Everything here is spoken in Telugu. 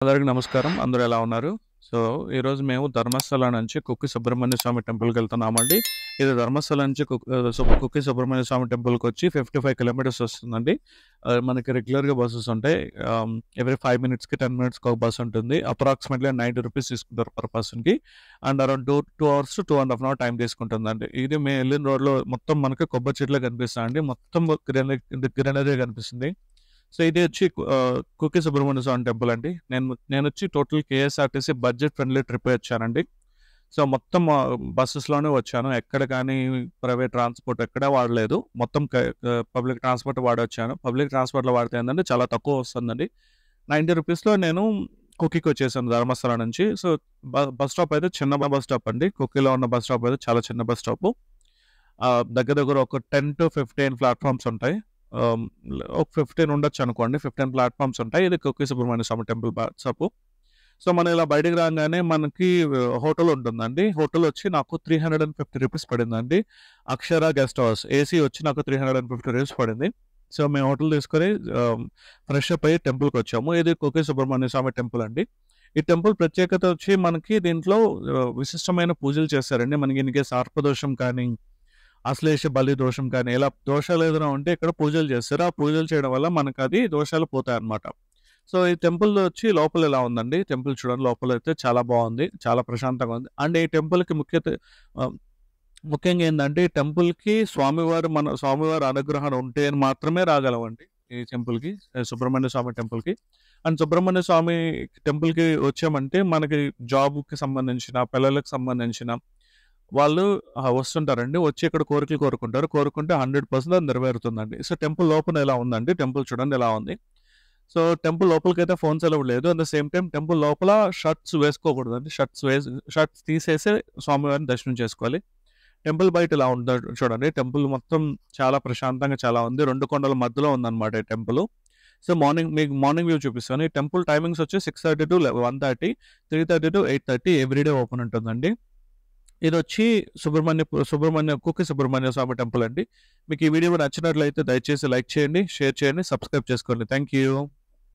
అందరికి నమస్కారం. అందరూ ఎలా ఉన్నారు? సో, ఈరోజు మేము ధర్మస్థల నుంచి కుక్కి సుబ్రహ్మణ్య స్వామి టెంపుల్‌కెళ్తున్నామండి. ఇది ధర్మస్థల నుంచి కుక్కి సుబ్రహ్మణ్య స్వామి టెంపుల్‌కొచ్చి 55 కిలోమీటర్స్ వస్తుందండి. మనకి రెగ్యులర్‌గా బసెస్ ఉంటాయి. ఎవ్రీ 5 మినిట్స్‌కి, 10 మినిట్స్‌కి ఒక బస్ ఉంటుంది. అప్రాక్సిమేట్‌లీ ₹90 తీసుకుంటారు పర్ పర్సన్‌కి. And around 2 hours to 2 ½ hour time తీసుకుంటుందండి. ఇది మేము వెళ్ళిన రోడ్‌లో మొత్తం మనకు కొబ్బరి చెట్లే కనిపిస్తాయండి. మొత్తం గ్రీనరీ కనిపిస్తుంది. సో, ఇది వచ్చి కుక్కి సుబ్రహ్మణ్య స్వామి టెంపుల్ అండి. నేనొచ్చి టోటల్ కేఎస్ఆర్టీసీ బడ్జెట్ ఫ్రెండ్లీ ట్రిప్పే వచ్చానండి. సో, మొత్తం బసెస్‌లోనే వచ్చాను. ఎక్కడ కానీ ప్రైవేట్ ట్రాన్స్‌పోర్ట్ ఎక్కడ వాడలేదు. మొత్తం పబ్లిక్ ట్రాన్స్‌పోర్ట్ వాడొచ్చాను. పబ్లిక్ ట్రాన్స్‌పోర్ట్‌లో వాడితే ఏందంటే చాలా తక్కువ వస్తుందండి. ₹90లో నేను కుక్కికొచ్చేసాను ధర్మస్థల నుంచి. సో, బస్ స్టాప్ అయితే చిన్న బస్ స్టాప్ అండి. కుక్కిలో ఉన్న బస్ స్టాప్ అయితే చాలా చిన్న బస్ స్టాపు. దగ్గర దగ్గర ఒక 10-15 ప్లాట్‌ఫార్మ్స్ ఉంటాయి. ఆహ్, ఒక 15 ఉండొచ్చనుకోండి. 15 ప్లాట్‌ఫార్మ్స్ ఉంటాయి. ఇది కుక్కి సుబ్రహ్మణ్య స్వామి టెంపుల్ బస్ స్టాపు. సో, మనం ఇలా బయటికి రాంగానే మనకి హోటల్ ఉంటుందండి. హోటల్ వచ్చి నాకు ₹350 పడిందండి. అక్షర గెస్ట్ హౌస్. ఏసీ వచ్చి నాకు ₹350 పడింది. సో, మేము హోటల్ తీసుకొని ఫ్రెష్ అప్ అయ్యి టెంపుల్‌కొచ్చాము. ఇది కుక్కి సుబ్రహ్మణ్య స్వామి టెంపుల్ అండి. ఈ టెంపుల్ ప్రత్యేకత వచ్చి మనకి దీంట్లో విశిష్టమైన పూజలు చేశారండి. మనకి ఇన్‌కేస్ సర్పదోషం కానీ, అశ్లేష బలి దోషం కానీ, ఇలా దోషాలు ఏదైనా ఉంటే ఇక్కడ పూజలు చేస్తారు. ఆ పూజలు చేయడం వల్ల మనకది దోషాలు పోతాయన్నమాట. సో, ఈ టెంపుల్ వచ్చి లోపల ఇలా ఉందండి. టెంపుల్ చూడండి లోపలైతే చాలా బావుంది. చాలా ప్రశాంతంగా ఉంది. అండ్ ఈ టెంపుల్‌కి ఆహ్, ముఖ్యంగా ఏందంటే ఈ టెంపుల్‌కి స్వామివారి అనుగ్రహం ఉంటే మాత్రమే రాగలమండి ఈ టెంపుల్‌కి. సుబ్రహ్మణ్య స్వామి టెంపుల్‌కి. అండ్ సుబ్రహ్మణ్య స్వామి టెంపుల్‌కి వచ్చామంటే మనకి జాబ్‌కి సంబంధించిన, పిల్లలకి సంబంధించిన వాళ్ళు వస్తుంటారండి. వచ్చి ఇక్కడ కోరికలు కోరుకుంటారు. కోరుకుంటే 100% అది నెరవేరుతుందండి. సో, టెంపుల్ లోపల ఎలా ఉందండి. టెంపుల్ చూడండి ఎలా ఉంది. సో, టెంపుల్ లోపలికైతే ఫోన్స్ అలౌడ్ లేదు. At the same time temple లోపల షర్ట్స్ వేసుకోకూడదండి. షర్ట్స్ తీసేసి స్వామివారిని దర్శనం చేసుకోవాలి. టెంపుల్ బయట ఇలా ఉంటది చూడండి. టెంపుల్ మొత్తం చాలా ప్రశాంతంగా చాలా ఉంది. 2 కొండల మధ్యలో ఉందన్నమాట ఈ టెంపులు. సో, మీకు మార్నింగ్ వ్యూ చూపిస్తాను. ఈ టెంపుల్ టైమింగ్స్ వచ్చి 6:30 టు 1:30, 3:30 టు 8:30 ఎవ్రీడే ఓపెన్ ఉంటుందండి. ఇదొచ్చి కుక్కి సుబ్రహ్మణ్య స్వామి టెంపుల్ అండి. మీకు ఈ వీడియో నచ్చినట్లయితే దయచేసి లైక్ చేయండి, షేర్ చేయండి, సబ్స్క్రైబ్ చేసుకోండి. Thank you.